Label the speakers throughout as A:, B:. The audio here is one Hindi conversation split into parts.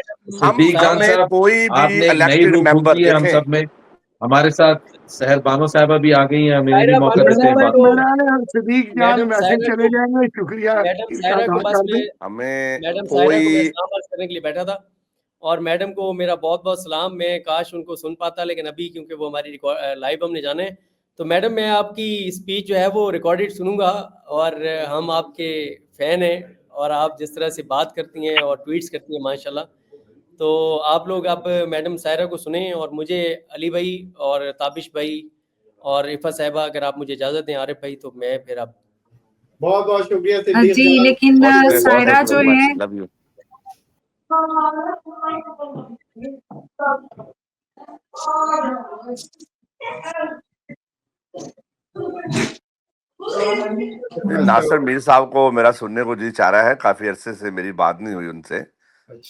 A: सिद्दीक जान
B: हमें
A: साहब,
B: कोई भी
A: आपने एक नई
B: इलेक्टेड
A: रूह
B: मेंबर
A: फूंकी है हम
B: देखें।
A: सब में। हमारे साथ सहर बानो साहिबा भी आ गई हैं, हम इन्हीं मौके पे से बात कर रहे हैं।
C: सिद्दीक जान वैसे चले जाएंगे, शुक्रिया
D: मैडम
C: इनका
D: सायरा को
C: अदा
D: बस
C: कर दें।
B: हमें
D: मैडम सायरा को मैं
B: कोई
D: सलाम अर्ज़ करने के लिए बैठा था और मैडम को मेरा बहुत-बहुत सलाम। मैं काश उनको सुन पाता, लेकिन अभी क्योंकि वो हमारी लाइव हमने जाना है, तो मैडम मैं आपकी स्पीच जो है वो रिकॉर्डेड सुनूँगा और हम आपके फ़ैन हैं और आप जिस तरह से बात करती हैं और ट्वीट्स करती हैं माशाल्लाह, तो आप लोग अब मैडम सायरा को सुनें और मुझे अली भाई और ताबिश भाई और इफ़ा साहिबा अगर आप मुझे इजाज़त दें, आरिफ भाई, तो मैं फिर अब
E: बहुत बहुत शुक्रिया सिद्दीक
F: जी,
E: जान,
F: लेकिन
E: बहुत शुक्रिया।
F: सायरा जो है
B: लव यू। नासिर मीर साहब को मेरा सुनने को जी चाह रहा है, काफी अरसे से मेरी बात नहीं हुई उनसे।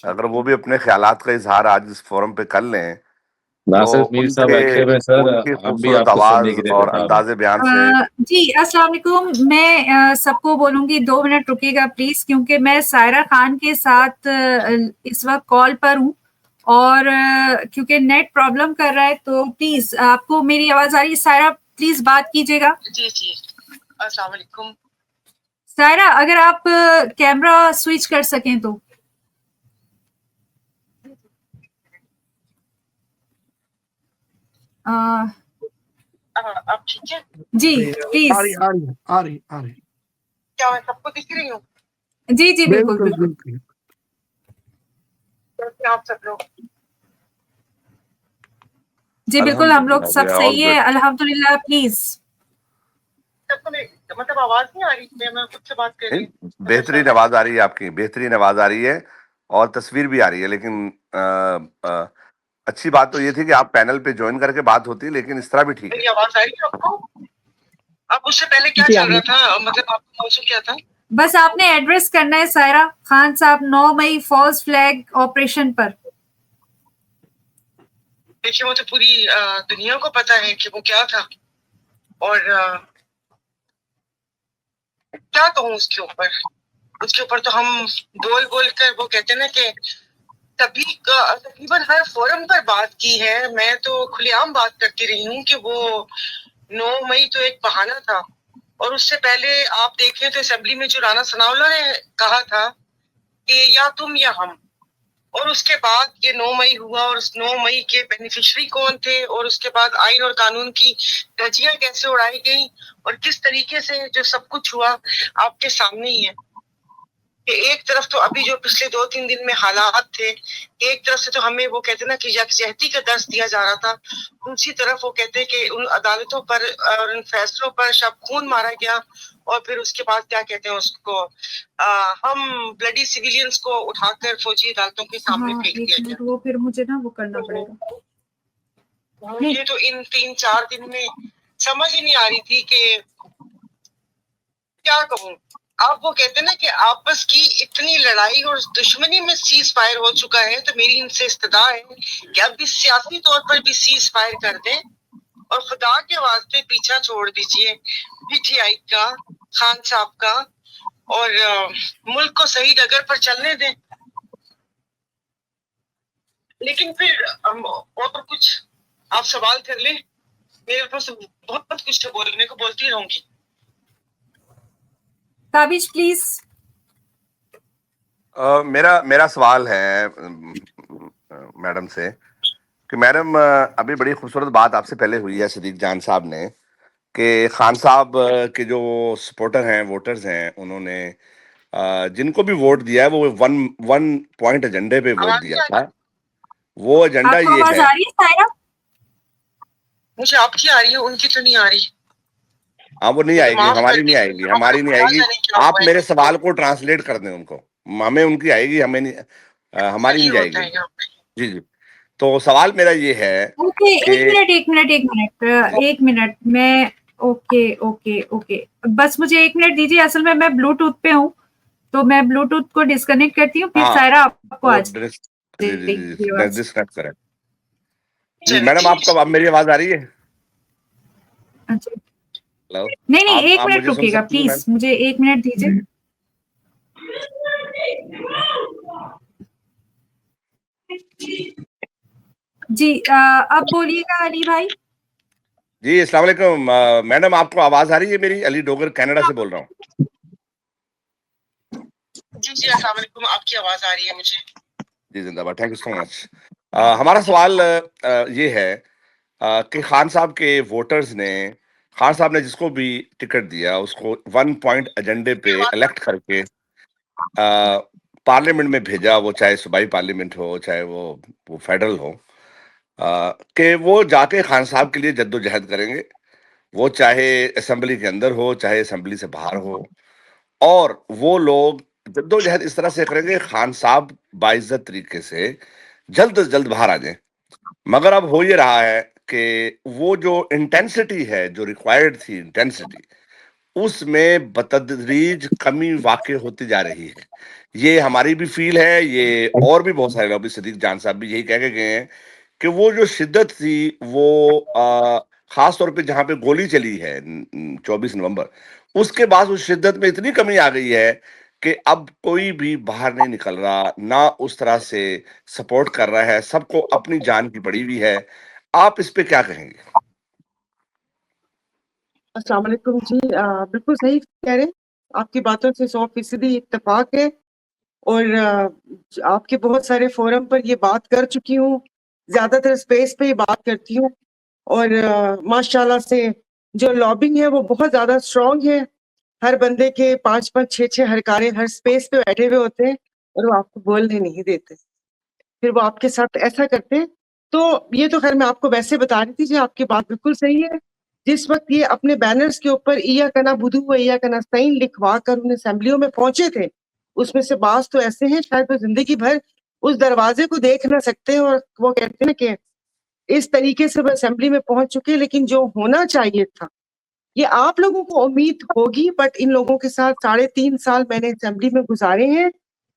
B: अगर वो भी अपने ख्यालात का इजहार आज इस फोरम पे कर लें तो
A: नासिर मीर साहब
B: उनके
A: एक्टिव है सर,
B: उनकी
A: हम भी
B: खूबसूरत
A: आपको सुनने
B: आवाज
A: के लिए
B: और
A: बेताब हैं।
B: अंदाजे बयान से
F: जी, अस्सलाम वालेकुम। मैं सबको बोलूंगी 2 मिनट रुकिएगा प्लीज, क्योंकि मैं सायरा खान के साथ इस वक्त कॉल पर हूँ और क्योंकि नेट प्रॉब्लम कर रहा है, तो प्लीज आपको मेरी आवाज आ रही है? सायरा प्लीज बात कीजिएगा।
G: जी जी, अस्सलाम वालेकुम।
F: सायरा, अगर आप कैमरा स्विच कर सकें तो।
G: अब ठीक है
F: जी
C: आ
F: प्लीज।
C: रही आ रही आ रही आ रही।
G: क्या मैं सबको दिख रही हूँ?
F: जी जी बिल्कुल
C: बिल्कुल
F: बिल्कुल।
C: बिल्कुल।
G: कैसे आप सब लोग?
F: जी बिल्कुल, हम लोग सब
B: अल्हम्दुलिल्लाह, ऑल
F: सही है,
B: गुड।
F: अल्हम्दुलिल्लाह। प्लीज
G: सबको मतलब आवाज नहीं आ रही है, मैं खुद से बात कर रही हूँ।
B: बेहतरीन आवाज आ रही है आपकी, बेहतरीन आवाज आ रही है और तस्वीर भी आ रही है, लेकिन अच्छी बात तो ये थी कि आप पैनल पे ज्वाइन करके बात होती, लेकिन इस तरह भी ठीक है।
G: मेरी आवाज आ रही है आपको? अब उससे पहले क्या चल रहा था, मतलब आपका मौजूद क्या था?
F: बस आपने एड्रेस करना है सायरा खान साहब 9 मई फॉल्स फ्लैग ऑपरेशन पर।
G: देखिए, वो तो पूरी दुनिया को पता है कि वो क्या था और क्या कहूँ उसके ऊपर तो हम बोल बोल कर, वो कहते हैं ना कि तकरीबन हर फोरम पर बात की है। मैं तो खुलेआम बात करती रही हूँ कि वो 9 मई तो एक बहाना था और उससे पहले आप देखें तो असेंबली में जो राना सनाउल्लाह ने कहा था कि या तुम या हम, और उसके बाद ये 9 मई हुआ और उस 9 मई के बेनिफिशरी कौन थे और उसके बाद आइन और कानून की धज्जियां कैसे उड़ाई गई और किस तरीके से जो सब कुछ हुआ आपके सामने ही है कि एक तरफ तो अभी जो पिछले 2-3 दिन में हालात थे, एक तरफ से तो हमें वो कहते ना कि यकजहती का दर्स दिया जा रहा था, दूसरी तरफ वो कहते कि उन अदालतों पर और उन फैसलों पर शब खून मारा गया और फिर उसके बाद क्या कहते हैं उसको, हम ब्लडी सिविलियंस को उठाकर फौजी अदालतों के सामने फेंक दिया गया।
F: वो फिर मुझे ना वो करना पड़ेगा।
G: मुझे तो इन 3-4 दिन में समझ ही नहीं आ रही थी कि क्या कहूँ। आप वो कहते हैं ना कि आपस की इतनी लड़ाई और दुश्मनी में सीज फायर हो चुका है, तो मेरी इनसे इस्तदा है कि अब भी सियासी तौर पर भी सीज फायर कर दें और खुदा के वास्ते पीछा छोड़ दीजिए पीटीआई का, खान साहब का, और मुल्क को सही डगर पर चलने दें। लेकिन फिर और कुछ आप सवाल कर ले, मेरे पास बहुत कुछ बोलने को बोलती रहूंगी।
F: ताबिश प्लीज।
B: मेरा सवाल है मैडम से कि मैडम, अभी बड़ी खूबसूरत बात आपसे पहले हुई है सिद्दीक जान साहब ने कि खान साहब के जो सपोर्टर हैं, वोटर्स हैं, उन्होंने जिनको भी वोट दिया है वो वन वन पॉइंट एजेंडे पे वोट दिया था। वो एजेंडा
F: आपको
B: ये
F: आवाज
B: है।
F: आ रही है सायरा?
G: मुझे आपकी आ रही है, उनकी तो नहीं आ रही।
B: हाँ, वो नहीं
G: मुझे
B: आएगी,
G: माफ कर
B: हमारी नहीं
G: दीजिए,
B: आएगी, हमारी नहीं आएगी।
G: जाने क्या
B: आप
G: हुआ है।
B: मेरे सवाल को ट्रांसलेट कर दें उनको, हमें उनकी आएगी, हमें नहीं, हमारी
G: यही
B: नहीं
G: होता
B: आएगी।
G: है यहाँ पे।
B: जी जी। तो सवाल मेरा ये है
F: ओके,
B: कि
F: एक मिनट मैं ओके ओके ओके, बस मुझे 1 मिनट दीजिए। असल में मैं ब्लूटूथ पे हूँ, तो मैं ब्लूटूथ को डिस्कनेक्ट करती हूँ, फिर
B: हाँ,
F: सायरा आपको
B: वो
F: आज
B: जी जी जी
F: आवाज।
B: डिस्कनेक्ट करें। जी मैडम, आपको अब मेरी आवाज आ रही है?
F: अच्छा,
B: हेलो,
F: नहीं
B: आप
F: 1 मिनट
B: मुझे सुन
F: रुकिएगा
B: सकती हैं मैम?
F: प्लीज, मुझे 1 मिनट दीजिए। जी अब बोलिएगा अली भाई।
B: जी अस्सलाम वालेकुम। मैडम आपको आवाज आ रही है मेरी? अली डोगर कनाडा से बोल रहा हूँ।
G: जी अस्सलाम वालेकुम, आपकी आवाज आ रही है मुझे।
B: जी जिंदाबाद, थैंक यू सो मच। हमारा सवाल ये है कि खान साहब के वोटर्स ने, खान साहब ने जिसको भी टिकट दिया उसको 1 पॉइंट एजेंडे पे इलेक्ट करके पार्लियामेंट में भेजा, वो चाहे सूबाई पार्लियामेंट हो चाहे वो फेडरल हो, कि वो जाके खान साहब के लिए जद्दोजहद करेंगे, वो चाहे असेंबली के अंदर हो चाहे असेंबली से बाहर हो, और वो लोग जद्दोजहद इस तरह से करेंगे खान साहब बाइज्जत तरीके से जल्द से जल्द बाहर आ जाएं। मगर अब हो ये रहा है कि वो जो इंटेंसिटी है, जो रिक्वायर्ड थी इंटेंसिटी, उसमें बतदरीज कमी वाक़ई होती जा रही है। ये हमारी भी फील है, ये और भी बहुत सारे लोग, अभी सदीक जान साहब भी यही कह के गए हैं कि वो जो शिद्दत थी वो खास तौर पे जहां पे गोली चली है 24 नवंबर, उसके बाद उस शिद्दत में इतनी कमी आ गई है कि अब कोई भी बाहर नहीं निकल रहा, ना उस तरह से सपोर्ट कर रहा है, सबको अपनी जान की पड़ी हुई है। आप इस पे क्या कहेंगे?
H: अस्सलाम वालेकुम जी। बिल्कुल सही कह रहे हैं, आपकी बातों से 100% इत्तेफाक है और आपके बहुत सारे फोरम पर ये बात कर चुकी हूँ, ज्यादातर स्पेस पे ये बात करती हूँ और माशाल्लाह से जो लॉबिंग है वो बहुत ज्यादा स्ट्रांग है। हर बंदे के 5-5 6-6 हरकारे हर स्पेस पे बैठे हुए होते हैं और वो आपको बोलने नहीं देते, फिर वो आपके साथ ऐसा करते हैं। तो ये तो खैर मैं आपको वैसे बता रही थी जी, आपकी बात बिल्कुल सही है। जिस वक्त ये अपने बैनर्स के ऊपर इया कना बुधू व इया कना सईन लिखवा कर उन्हें असेंबलियों में पहुंचे थे, उसमें से बाज तो ऐसे हैं शायद वो जिंदगी भर उस दरवाजे को देख ना सकते और वो कहते हैं कि इस तरीके से वो असेंबली में पहुंच चुके, लेकिन जो होना चाहिए था ये आप लोगों को उम्मीद होगी, बट इन लोगों के साथ 3.5 साल मैंने असेंबली में गुजारे हैं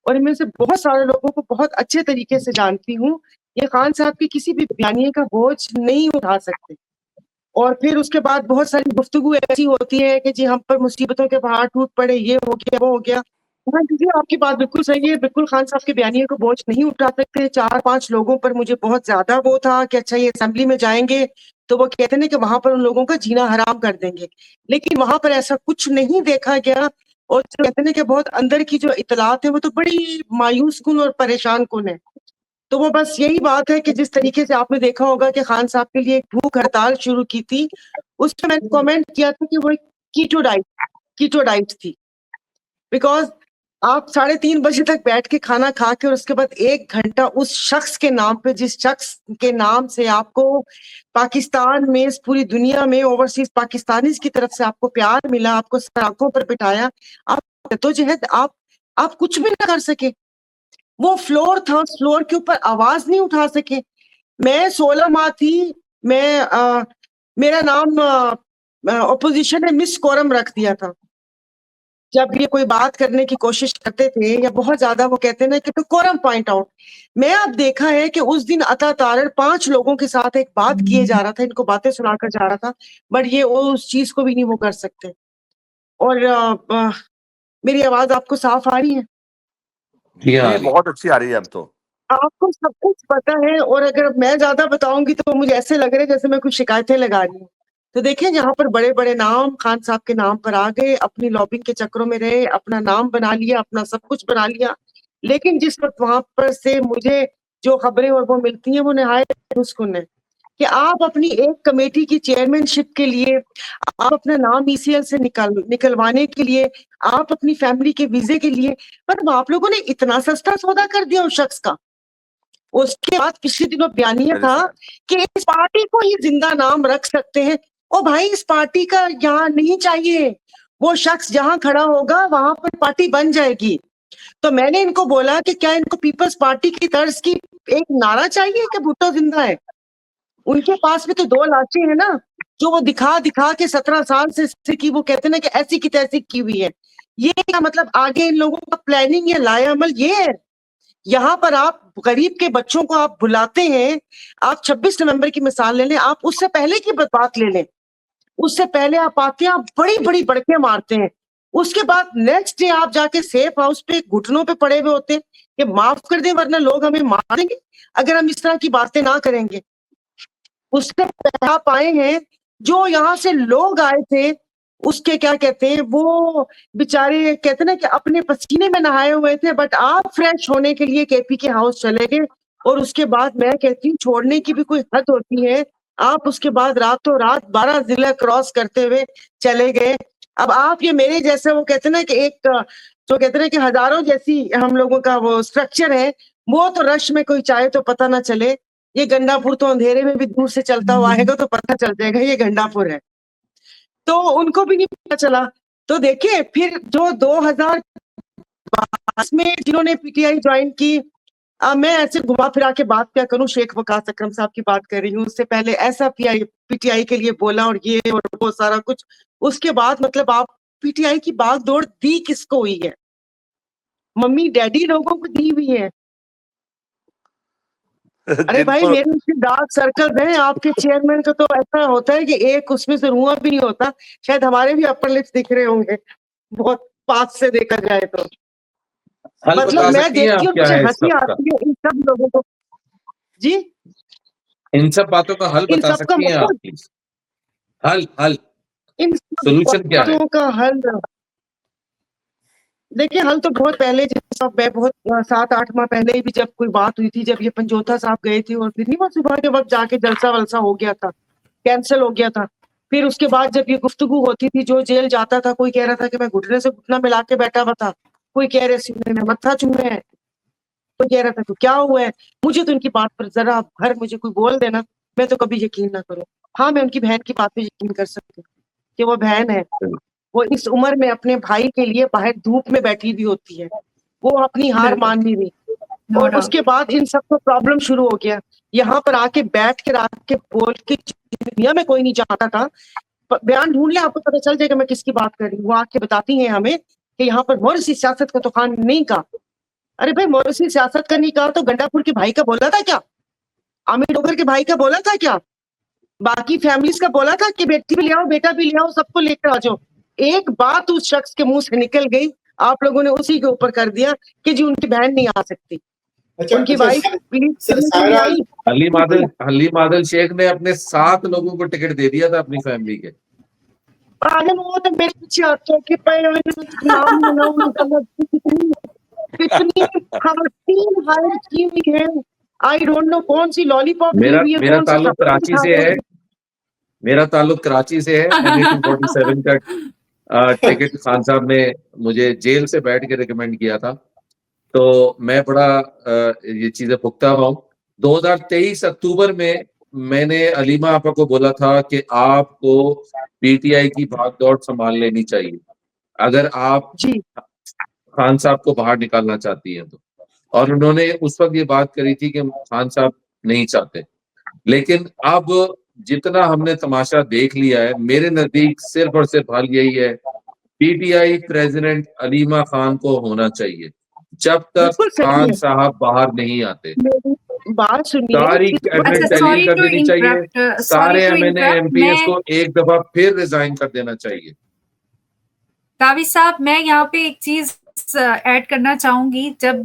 H: और इनमें से बहुत सारे लोगों को बहुत अच्छे तरीके से जानती हूँ। ये खान साहब की किसी भी बयानिए का बोझ नहीं उठा सकते और फिर उसके बाद बहुत सारी गुफ्तगू ऐसी होती है कि जी हम पर मुसीबतों के पहाड़ टूट पड़े, ये हो गया वो हो गया। हाँ जी, आपकी बात बिल्कुल सही है, बिल्कुल खान साहब के बयानिए को बोझ नहीं उठा सकते। 4-5 लोगों पर मुझे बहुत ज्यादा वो था कि अच्छा ये असेंबली में जाएंगे तो वो कहते हैं कि वहां पर उन लोगों का जीना हराम कर देंगे, लेकिन वहां पर ऐसा कुछ नहीं देखा गया और कहते हैं कि बहुत अंदर की जो इतलात है वो तो बड़ी मायूस कुन और परेशान कुन है। तो वो बस यही बात है कि जिस तरीके से आपने देखा होगा कि खान साहब के लिए एक भूख हड़ताल शुरू की थी, उस पर मैंने कमेंट किया था कि वो कीटो डाइट थी, बिकॉज आप 3:30 बजे तक बैठ के खाना खा के और उसके बाद 1 घंटा उस शख्स के नाम पे, जिस शख्स के नाम से आपको पाकिस्तान में, इस पूरी दुनिया में ओवरसीज पाकिस्तानीज की तरफ से आपको प्यार मिला, आपको सड़कों पर पिटाया, आप जद्दोजहद आप कुछ भी ना कर सके। वो फ्लोर था, उस फ्लोर के ऊपर आवाज नहीं उठा सके। मैं 16 माह थी, मैं मेरा नाम ऑपोजिशन ने मिस कोरम रख दिया था। जब ये कोई बात करने की कोशिश करते थे या बहुत ज्यादा वो कहते ना कि कोरम पॉइंट आउट, मैं अब देखा है कि उस दिन अता तारड़ 5 लोगों के साथ एक बात किए जा रहा था, इनको बातें सुनाकर जा रहा था, बट ये उस चीज को भी नहीं वो कर सकते। और मेरी आवाज आपको साफ आ रही है?
B: ये बहुत अच्छी आ रही है अब तो।
H: आपको सब कुछ पता है और अगर मैं ज्यादा बताऊंगी तो मुझे ऐसे लग रहा है जैसे मैं कुछ शिकायतें लगा रही हूँ। तो देखें, यहाँ पर बड़े बड़े नाम खान साहब के नाम पर आ गए, अपनी लॉबिंग के चक्रों में रहे, अपना नाम बना लिया, अपना सब कुछ बना लिया, लेकिन जिस वक्त वहां पर से मुझे जो खबरें और वो मिलती हैं वो निहायत मुस्कुन है कि आप अपनी एक कमेटी की चेयरमैनशिप के लिए, आप अपना नाम ईसीएल से निकलवाने के लिए, आप अपनी फैमिली के वीजे के लिए, मतलब आप लोगों ने इतना सस्ता सौदा कर दिया उस शख्स का। उसके बाद पिछले दिनों बयानिया था कि इस पार्टी को ये जिंदा नाम रख सकते हैं। ओ भाई, इस पार्टी का यहाँ नहीं चाहिए, वो शख्स जहां खड़ा होगा वहां पर पार्टी बन जाएगी। तो मैंने इनको बोला कि क्या इनको पीपल्स पार्टी की तर्ज की एक नारा चाहिए कि भुट्टो जिंदा है? उनके पास भी तो 2 लाशें हैं ना, जो वो दिखा दिखा के 17 साल से की, वो कहते ना कि ऐसी की तैसी की हुई है। ये क्या मतलब आगे इन लोगों का प्लानिंग या लायामल ये है? यहाँ पर आप गरीब के बच्चों को आप बुलाते हैं। आप 26 नवंबर की मिसाल ले लें, आप उससे पहले की बात ले लें, उससे पहले आप आते हैं, आप बड़ी बड़ी बड़के मारते हैं। उसके बाद नेक्स्ट डे आप जाके सेफ हाउस पे घुटनों पे पड़े हुए होते कि माफ कर दे वरना लोग हमें मार देंगे अगर हम इस तरह की बातें ना करेंगे। उससे आप आए हैं, जो यहाँ से लोग आए थे उसके क्या कहते हैं, वो बेचारे कहते हैं ना कि अपने पसीने में नहाए हुए थे, बट आप फ्रेश होने के लिए केपी के हाउस चले गए। और उसके बाद मैं कहती हूँ छोड़ने की भी कोई हद होती है। आप उसके बाद रातों रात 12 जिला क्रॉस करते हुए चले गए। अब आप ये मेरे जैसे वो कहते हैं ना कि एक जो कहते हैं कि हजारों जैसी हम लोगों का वो स्ट्रक्चर है, वो तो रश में कोई चाहे तो पता ना चले। ये गंडापुर तो अंधेरे में भी दूर से चलता हुआ आएगा तो पता चल जाएगा ये गंडापुर है, तो उनको भी नहीं पता चला। तो देखिए फिर जो 2022 में जिन्होंने पीटीआई ज्वाइन की, मैं ऐसे घुमा फिरा के बात क्या करूं, शेख वकास अकरम साहब की बात कर रही हूँ, उससे पहले ऐसा पीटीआई के लिए बोला और ये और वो सारा कुछ। उसके बाद मतलब आप पीटीआई की बागडोर दी किसको हुई है? मम्मी डैडी लोगों को दी हुई है। अरे भाई
B: जिनको
H: मेरे उसके डार्क सर्कल हैं, आपके चेयरमैन का तो ऐसा होता है कि एक उसमें से रुआ भी नहीं होता। शायद हमारे भी अपर लिप्स दिख रहे होंगे बहुत पास से देखा जाए तो।
A: हल बता
H: मतलब मैं
A: सकती हैं
H: देखती
A: आप
H: हूँ
A: क्या
H: मुझे
A: है इस
H: हंसी
A: सब का?
H: आती है इन सब लोगों को। जी
A: इन सब बातों का हल
H: इन
A: बता
H: सब का
A: सकती हैं आप
H: मतलब
A: प्लीज? हल हल
H: इन सब
A: सोल्यूशन क्या है?
H: बातों का हल देखिए, हल तो बहुत पहले जैसा मैं बहुत 7-8 माह पहले ही भी जब कोई बात हुई थी, जब ये पंजोता साहब गए थे और फिर नहीं वो सुबह के वक्त जाके जलसा वलसा हो गया था, कैंसिल हो गया था। फिर उसके बाद जब ये गुफ्तगू होती थी, जो जेल जाता था कोई कह रहा था कि मैं घुटने से घुटना मिला के बैठा हुआ था, कोई कह रहे सीने में मत्था चूमे है, कोई कह रहा था तो क्या हुआ है। मुझे तो उनकी बात पर जरा भर मुझे कोई बोल देना, मैं तो कभी यकीन ना करूं। हाँ मैं उनकी बहन की बात पे यकीन कर सकती हूँ कि वो बहन है, वो इस उम्र में अपने भाई के लिए बाहर धूप में बैठी हुई होती है, वो अपनी हार मान ली हुई। और उसके बाद इन सबको प्रॉब्लम शुरू हो गया। यहाँ पर आके बैठ के रात के बोल के दुनिया में कोई नहीं जानता था, बयान ढूंढ ले आपको पता चल जाएगा मैं किसकी बात कर रही हूँ। वो आके बताती हैं हमें कि यहाँ पर मोरसी सियासत का तूफान नहीं कहा। अरे भाई मोरसी सियासत का नहीं कहा तो गंडापुर के भाई का बोला था क्या? आमिर डोगर के भाई का बोला था क्या? बाकी फैमिलीज का बोला था कि बेटी भी ले आओ बेटा भी ले आओ सबको लेकर आ जाओ? एक बात उस शख्स के मुंह से निकल गई, आप लोगों ने उसी के ऊपर कर दिया कि जी उनकी बहन नहीं आ सकती, उनकी वाइफ
E: सायरा
H: आई।
A: हली मादल शेख ने अपने 7 लोगों को टिकट दे दिया था अपनी फैमिली के।
H: आगे वो तो मेरे पीछे आते हैं कि नाम कितनी खवातीन हायर की हुई है, आई डोंट नो कौन सी लॉलीपॉप दी हुई है,
A: मेरा
H: कौन सी
A: ताल्लुक कराची से है, मेरा ताल्लुक कराची से है। NA-247 का टिकट खान साहब ने मुझे जेल से बैठ के रिकमेंड किया था, तो मैं बड़ा ये चीजें भुगता हुआ हूँ। 2023 अक्टूबर में मैंने अलीमा आपा को बोला था कि आपको पीटीआई की भागदौड़ संभाल लेनी चाहिए अगर आप
H: जी
A: खान साहब को बाहर निकालना चाहती हैं तो। और उन्होंने उस वक्त ये बात करी थी कि खान साहब नहीं चाहते, लेकिन अब जितना हमने तमाशा देख लिया है, मेरे नजदीक सिर्फ और सिर्फ हल यही है, पीटीआई प्रेसिडेंट अलीमा खान को होना चाहिए जब तक
H: बिल्कुल सही
A: खान
H: है।
A: साहब बाहर नहीं आते।
H: मेरी बात सुनिए,
A: सारी कैबिनेट तहलील
F: सॉरी
A: कर
F: टू
A: देनी चाहिए,
F: इंटरप्ट,
A: सारे
F: sorry to
A: MNA
F: interrupt,
A: MPs
F: मैं
A: को एक दफा फिर रिजाइन कर देना चाहिए।
F: काविज साहब मैं यहाँ पे एक चीज ऐड करना चाहूंगी। जब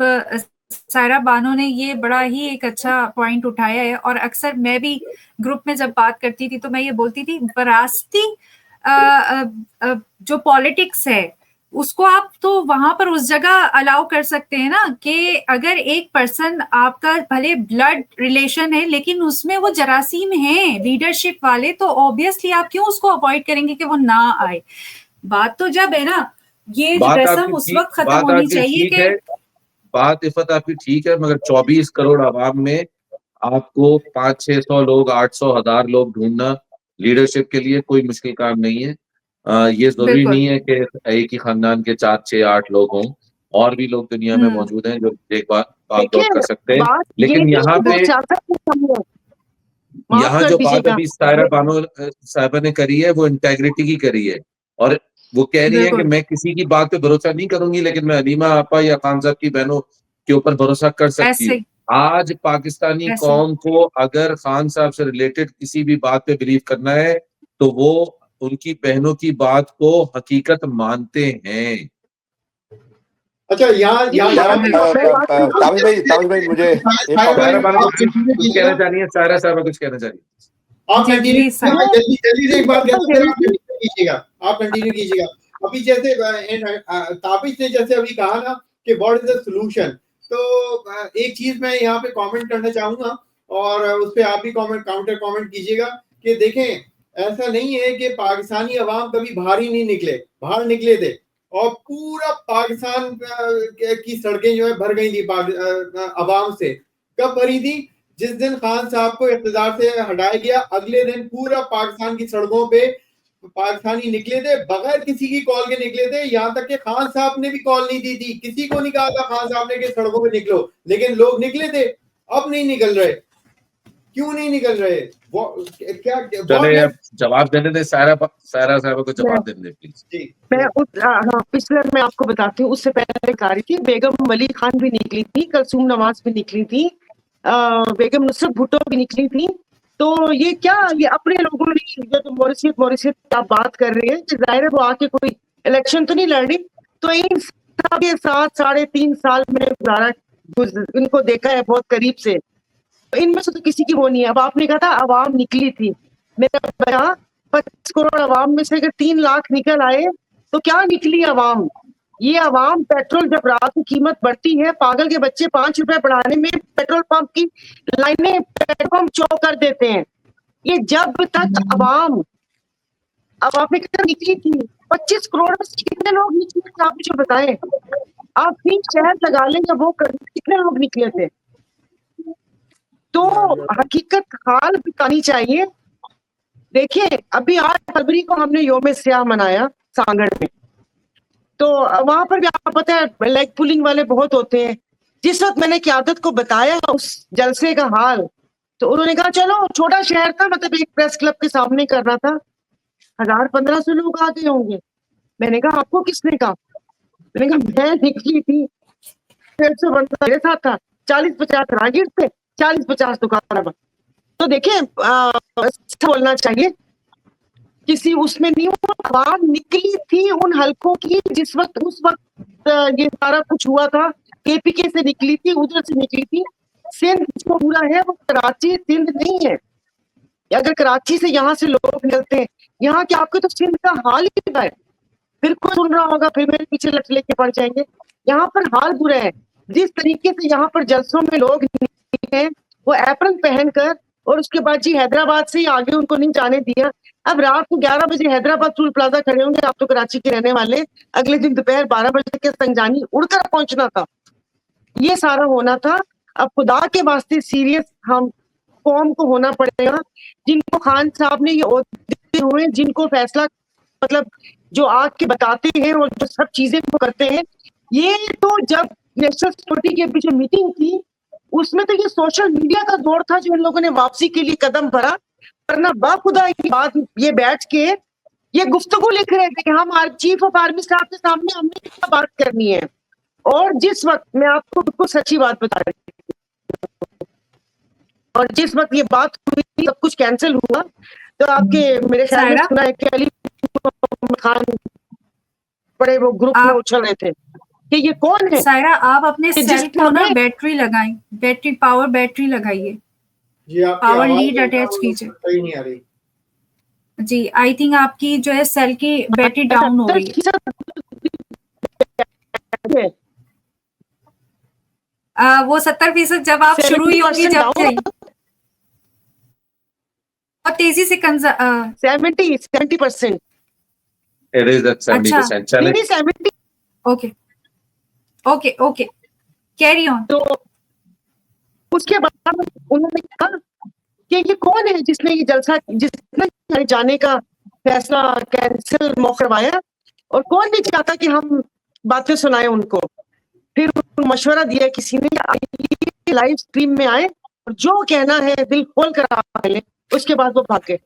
F: सायरा बानो ने ये बड़ा ही एक अच्छा पॉइंट उठाया है, और अक्सर मैं भी ग्रुप में जब बात करती थी तो मैं ये बोलती थी विरासती जो पॉलिटिक्स है उसको आप तो वहां पर उस जगह अलाउ कर सकते हैं ना, कि अगर एक पर्सन आपका भले ब्लड रिलेशन है लेकिन उसमें वो जरासीम है लीडरशिप वाले, तो ऑब्वियसली आप क्यों उसको अवॉइड करेंगे कि वो ना आए। बात तो जब है ना, ये रस्म उस वक्त खत्म होनी चाहिए कि
A: बात इफ़त आपकी ठीक है, मगर 24 करोड़ आवाम में आपको 500-600 लोग 800-1000 लोग ढूंढना लीडरशिप के लिए कोई मुश्किल काम नहीं है। ये जरूरी नहीं है कि एक ही खानदान के 4, 6, 8 लोग हों, और भी लोग दुनिया में मौजूद हैं जो एक बात कर सकते हैं। लेकिन यहाँ पे यहाँ जो बात अभी सायरा बानो साहिबा ने करी है वो इंटेग्रिटी की करी है, और वो कह रही है कि मैं किसी की बात पे भरोसा नहीं करूंगी लेकिन मैं अलीमा आपा या खान साहब की बहनों के ऊपर भरोसा कर सकती हूँ। आज पाकिस्तानी कौम को अगर खान साहब से रिलेटेड किसी भी बात पे बिलीव करना है तो वो उनकी बहनों की बात को हकीकत मानते हैं।
E: अच्छा यहाँ
B: ताबिश भाई मुझे एक
A: सायरा बानो
E: आप कंटिन्यू
A: कुछ कहना चाह रही है, सायरा साहब कुछ कहना चाह रही है।
E: आप कंटिन्यू
F: जी, सर।
E: जल्दी जल्दी से एक बात कहना सर, आप कंटिन्यू कीजिएगा, आप कंटिन्यू कीजिएगा। अभी जैसे ताबिश ने जैसे अभी कहा ना कि व्हाट इज द सॉल्यूशन, तो एक चीज मैं यहाँ पे कमेंट करना चाहूंगा और उस पर आप भी काउंटर कमेंट कीजिएगा कि देखें ऐसा नहीं है कि पाकिस्तानी अवाम कभी बाहर ही नहीं निकले, बाहर निकले थे और पूरा पाकिस्तान की सड़कें जो है भर गई थी अवाम से। कब भरी थी? जिस दिन खान साहब को इक़्तिदार से हटाया गया, अगले दिन पूरा पाकिस्तान की सड़कों पे पाकिस्तानी निकले थे, बगैर किसी की कॉल के निकले थे। यहाँ तक कि खान साहब ने भी कॉल नहीं दी थी, किसी को नहीं कहा था खान साहब ने कि सड़कों पे निकलो, लेकिन लोग निकले थे। अब नहीं निकल रहे, क्यों नहीं निकल रहे? वो क्या
A: चले अब जवाब देने दे, सायरा साहब को जवाब देने दे प्लीज।
H: मैं पिछले मैं आपको बताती हूँ, उससे पहले कह रही थी बेगम वली खान भी निकली थी, कलसूम नवाज भी निकली थी, बेगम नुसरत भुट्टो भी निकली थी। तो ये क्या, ये अपने लोगों ने जो मॉरिशस आप बात कर रहे हैं, जाहिर है वो आके कोई इलेक्शन तो नहीं लड़ रही, तो इन सबके साथ 3.5 साल में गुजारा, इनको देखा है बहुत करीब से, इनमें से तो किसी की वो नहीं है। अब आपने कहा था आवाम निकली थी, मेरा बया 25 करोड़ आवाम में से अगर 3 लाख निकल आए तो क्या निकली आवाम? ये आवाम पेट्रोल जब रात की कीमत बढ़ती है, पागल के बच्चे 5 रुपए बढ़ाने में पेट्रोल पंप की लाइनें पेट्रोल पंप चौक कर देते हैं। ये जब तक आवाम, अब आपने कहा निकली थी 25 करोड़ में कितने लोग निकले थे आप मुझे बताएं? आप 3 शहर लगा लेंगे, वो कितने लोग निकले थे? तो हकीकत हाल बतानी चाहिए। देखिए अभी 8 फरवरी को हमने योम स्याह मनाया सांगड़ में, तो वहां पर भी आपको पता है लेग पुलिंग वाले बहुत होते हैं। जिस वक्त मैंने क़यादत को बताया उस जलसे का हाल, तो उन्होंने कहा चलो, छोटा शहर था, मतलब एक प्रेस क्लब के सामने करना था, 1000-1500 लोग आ गए होंगे। मैंने कहा आपको किसने कहा? मैंने कहा मैं निकली थी, 150 बंदा मेरे साथ था, 40-50 राहगीर थे, 40-50 दुकान पर। तो देखिए बोलना चाहिए, किसी उसमें नहीं हुआ, आवाम निकली थी उन हलकों की जिस वक्त उस वक्त ये सारा कुछ हुआ था। केपीके से निकली थी, उधर से निकली थी। सिंध जो पूरा है वो कराची सिंध नहीं है। अगर कराची से यहाँ से लोग निकलते हैं यहाँ के, आपके तो सिंध का हाल ही है। फिर कोई सुन रहा होगा, फिर मेरे पीछे लट लेके पड़ जाएंगे। यहाँ पर हाल बुरा है। जिस तरीके से यहाँ पर जलसों में लोग निकले वो एप्रन पहनकर, और उसके बाद जी हैदराबाद से ही आगे उनको नहीं जाने दिया। अब रात को 11 बजे हैदराबाद टूल प्लाजा खड़े होंगे, आप तो कराची के रहने वाले, अगले दिन दोपहर 12 बजे के संजानी उड़कर पहुंचना था। ये सारा होना था। अब खुदा के वास्ते सीरियस हम कौम को होना पड़ेगा। जिनको खान साहब ने ये ओहदे हुए, जिनको फैसला मतलब जो आके बताते हैं और जो सब चीजें वो करते हैं, ये तो जब नेशनल सिक्योरिटी के पीछे मीटिंग थी उसमें तो ये सोशल मीडिया का दौर था जो इन लोगों ने वापसी के लिए कदम भरा, वरना बाखुदा की बात ये बैठ के ये गुफ्तगू लिख रहे थे कि हम चीफ ऑफ आर्मी स्टाफ के सामने हमने क्या बात करनी है। और जिस वक्त मैं आपको बिल्कुल सच्ची बात बता रही हूँ, और जिस वक्त ये बात हुई सब कुछ कैंसिल हुआ, तो आपके मेरे ख्याल में सुना है कि अली खान बड़े वो ग्रुप में उछल रहे थे कि ये कौन है।
F: सायरा आप अपने सेल को ना बैटरी लगाएं, बैटरी पावर बैटरी लगाइए
E: जी,
F: पावर लीड अटैच कीजिए।
E: सही नहीं आ रही
F: जी, आई थिंक आपकी जो है सेल की बैटरी डाउन हो गई है। वो 70% जब आप शुरू ही होंगी जब से बहुत तेजी से
H: 70%।
A: It is at 70%. चले
H: 70।
F: Okay okay okay, carry on.
H: तो उसके बाद उन्होंने कहा कि ये कौन है जिसने ये जलसा, जिसने जाने का फैसला कैंसिल करवाया, और कौन नहीं चाहता कि हम बातें सुनाए उनको। फिर मशवरा दिया किसी ने, लाइव स्ट्रीम में आए और जो कहना है दिल खोल कर आप ले, उसके बाद वो भागे।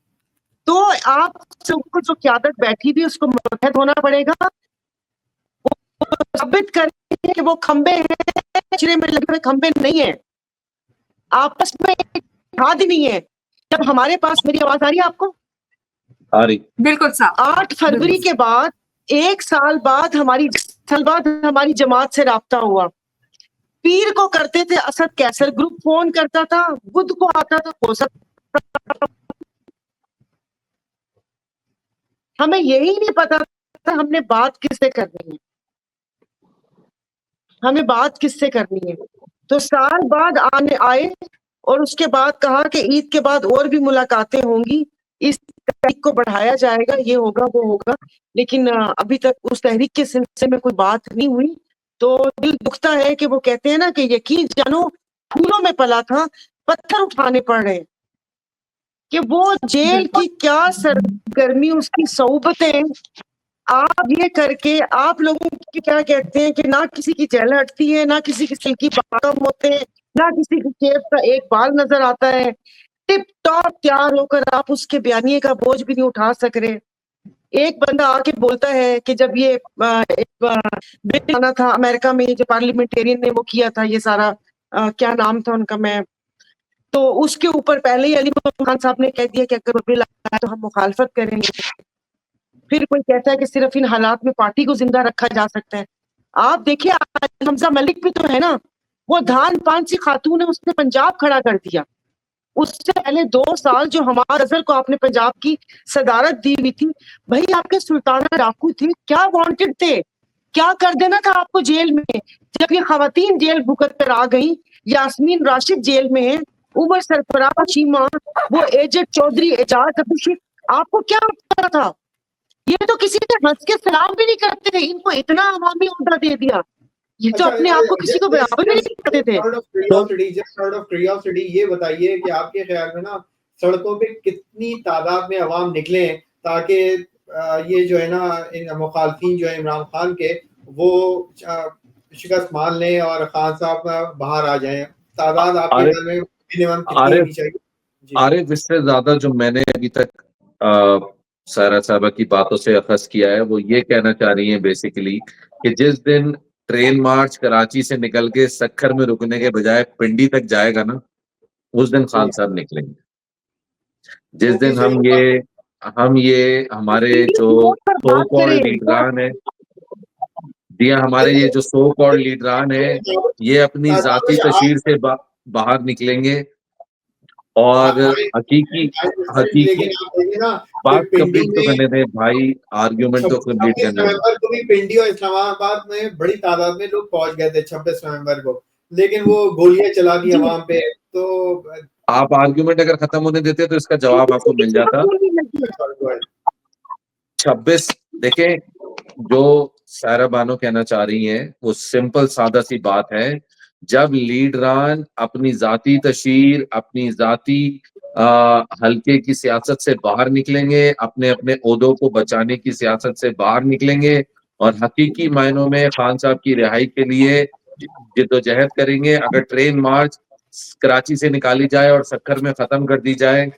H: तो आप सबको जो क़यादत बैठी थी उसको मुतहद होना पड़ेगा, साबित करें कि वो खंबे हैं, चिरे में लगे हुए खंबे नहीं है, आपस में इत्तेहाद ही नहीं है। जब हमारे पास, मेरी आवाज आ रही है आपको?
A: आ रही
F: बिल्कुल साहब
H: 8 फरवरी के बाद 1 साल बाद हमारी जमात से राब्ता हुआ। पीर को करते थे असद कैसर ग्रुप फोन करता था, बुध को आता था कोसत। हमें यही नहीं पता था हमने बात किससे करनी है, हमें बात किससे करनी है। तो साल बाद आए और उसके बाद कहा कि ईद के बाद और भी मुलाकातें होंगी, इस तहरीक को बढ़ाया जाएगा, ये होगा वो होगा, लेकिन अभी तक उस तहरीक के सिलसिले में कोई बात नहीं हुई। तो दिल दुखता है कि वो कहते हैं ना कि यकीन जानो फूलों में पला था, पत्थर उठाने पड़ रहे हैं, कि वो जेल की क्या सरगर्मी, उसकी सोबतें, आप ये करके आप लोगों की क्या कहते हैं कि ना किसी की जेल हटती है, ना किसी की सिल की बातम होते हैं, ना किसी की जेब का एक बाल नजर आता है, टिप टॉप तैयार होकर आप उसके बयानिए का बोझ भी नहीं उठा सक रहे। एक बंदा आके बोलता है कि जब ये बिल आना था अमेरिका में, जो पार्लियामेंटेरियन ने वो किया था, ये सारा क्या नाम था उनका, मैं तो उसके ऊपर पहले ही अली मोहम्मद खान साहब ने कह दिया कि अगर बिल आया तो हम मुखालफत करेंगे। फिर कोई कहता है कि सिर्फ इन हालात में पार्टी को जिंदा रखा जा सकता है। आप देखिए हमजा मलिक भी तो है ना, वो धान पान सी खातून है, उसने पंजाब खड़ा कर दिया। उससे पहले 2 साल जो हमारा अजहर को आपने पंजाब की सदारत दी हुई थी, भाई आपके सुल्ताना डाकू थे, क्या वांटेड थे, क्या कर देना था आपको जेल में। जब ये खवातीन जेल भुगत कर आ गई, यास्मीन राशिद जेल में है, उमर सरफराज शीमा, वो एजेड चौधरी एजाज अभिषेक, आपको क्या पता था। ये तो किसी से हंस के सलाम भी नहीं करते थे, इनको इतना अवामी ओहदा दे दिया, ये तो अपने आप को किसी को बराबर भी नहीं करते थे।
E: आउट ऑफ क्यूरियोसिटी ये बताइए कि आपके ख्याल में ना सड़कों पे कितनी तादाद में अवाम निकले ताकि ये जो है ना इन मुखालफिन जो है इमरान खान के, वो शिकस्त मान लें और खान साहब बाहर आ जाएं। तादाद आपके ख्याल में मिनिमम कितनी होनी चाहिए?
A: आरिफ, इससे ज्यादा जो मैंने अभी तक सारा साहबा की बातों से अखज़ किया है, वो ये कहना चाह रही है बेसिकली कि जिस दिन ट्रेन मार्च कराची से निकल के सक्खर में रुकने के बजाय पिंडी तक जाएगा ना, उस दिन खान साहब निकलेंगे। जिस दिन हम ये हमारे जो सो कॉल्ड लीडरान है, दिया हमारे ये जो सो कॉल्ड लीडरान है, ये अपनी जाती तशहीर से बाहर निकलेंगे और हकीकी बात कंप्लीट तो करने दें भाई, आर्ग्यूमेंट तो कंप्लीट करने दें।
E: नवंबर को भी पिंडी और इस्लामाबाद में बड़ी तादाद में लोग पहुंच गए थे 26 नवंबर को, लेकिन वो गोलियां चला दी अवाम पे। तो
A: आप आर्ग्यूमेंट अगर खत्म होने देते तो इसका जवाब आपको मिल जाता। 26 देखें, जो सायरा बानो कहना चाह रही हैं वो सिंपल सादा सी बात है। जब लीडरान अपनी जाती तशहीर, अपनी जाती हल्के की सियासत से बाहर निकलेंगे, अपने अपने ओहदों को बचाने की सियासत से बाहर निकलेंगे और हकीकी मायनों में खान साहब की रिहाई के लिए जिद्दोजहद करेंगे। अगर ट्रेन मार्च कराची से निकाली जाए और सक्खर में खत्म कर दी जाए,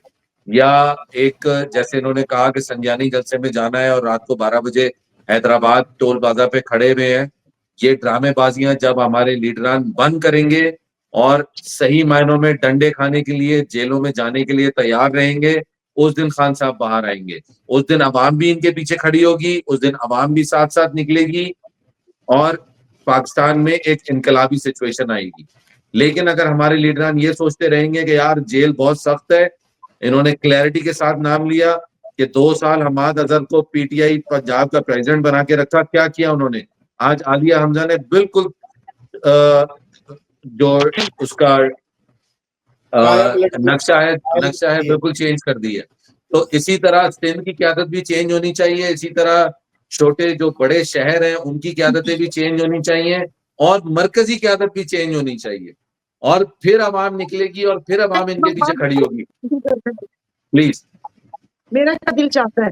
A: या एक जैसे इन्होंने कहा कि संज्ञानी जलसे में जाना है और रात को 12 बजे हैदराबाद टोल प्लाजा पे खड़े हुए हैं, ये ड्रामेबाजियां जब हमारे लीडरान बंद करेंगे और सही मायनों में डंडे खाने के लिए, जेलों में जाने के लिए तैयार रहेंगे, उस दिन खान साहब बाहर आएंगे। उस दिन अवाम भी इनके पीछे खड़ी होगी, उस दिन अवाम भी साथ साथ निकलेगी और पाकिस्तान में एक इनकलाबी सिचुएशन आएगी। लेकिन अगर हमारे लीडरान ये सोचते रहेंगे कि यार जेल बहुत सख्त है, इन्होंने क्लैरिटी के साथ नाम लिया कि 2 साल हमाद अजहर को पीटीआई पंजाब का प्रेसिडेंट बना के रखा, क्या किया उन्होंने? आज आलिया हमजा ने बिल्कुल जो उसका नक्शा है बिल्कुल चेंज कर दी है। तो इसी तरह सिंध की क़यादत भी चेंज होनी चाहिए, इसी तरह छोटे जो बड़े शहर हैं उनकी क़यादतें भी चेंज होनी चाहिए और मरकजी क़यादत भी चेंज होनी चाहिए, और फिर अवाम निकलेगी और फिर अवाम इनके पीछे खड़ी होगी। प्लीज,
H: मेरा क्या दिल चाहता है,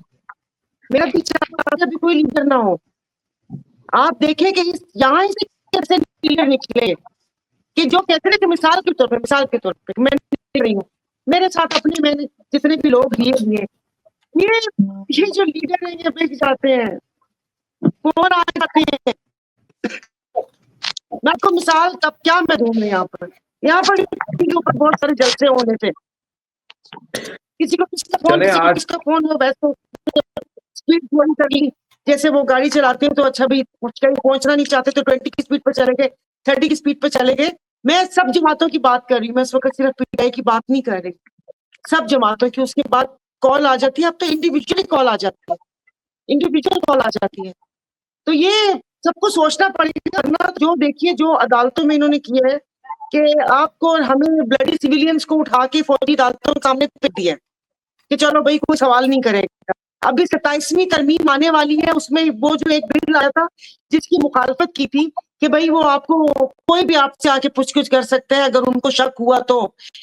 H: मेरा दिल चाहता है अभी कोई लीडर ना हो। आप देखें कि यहाँ से कैसे लीडर निकले कि जो कहते हैं कि मिसाल के तौर पे मैं रही हूँ, मेरे साथ अपने मैंने जितने भी लोग लिए ये जो लीडर है ये बिक जाते हैं, कौन आ जाते हैं। मैं आपको मिसाल तब क्या मैं दूं, यहाँ पर के ऊपर बहुत सारे जलसे होने थे, किसी को किसका फोन
A: चले
H: किसी को
A: आज
H: किसका फोन हो वैसे स्पीड थोड़ी कर ली, जैसे वो गाड़ी चलाते हैं तो अच्छा भी कहीं पहुंचना नहीं चाहते तो 20 की स्पीड पर चले गए, 30 की स्पीड पर चले गए। मैं सब जमातों की बात कर रही हूँ, मैं इस वक्त सिर्फ पीटीआई की बात नहीं कर रही, सब जमातों की। उसके बाद कॉल आ जाती है, अब तो इंडिविजुअली कॉल आ जाती है, इंडिविजुअल कॉल आ जाती है। तो ये सबको सोचना पड़ेगा ना। जो देखिए जो अदालतों में इन्होंने किया है कि आपको और हमें ब्लडी सिविलियंस को उठा के फौजी अदालतों के सामने फेंक दिया है कि चलो भाई कोई सवाल नहीं करेगा। अभी 27वीं तरमीम आने वाली है, उसमें वो जो एक बिल आया था जिसकी मुखालफत की थी कि भाई वो आपको कोई भी आपसे आके पूछताछ कर सकता है अगर उनको शक हुआ तो।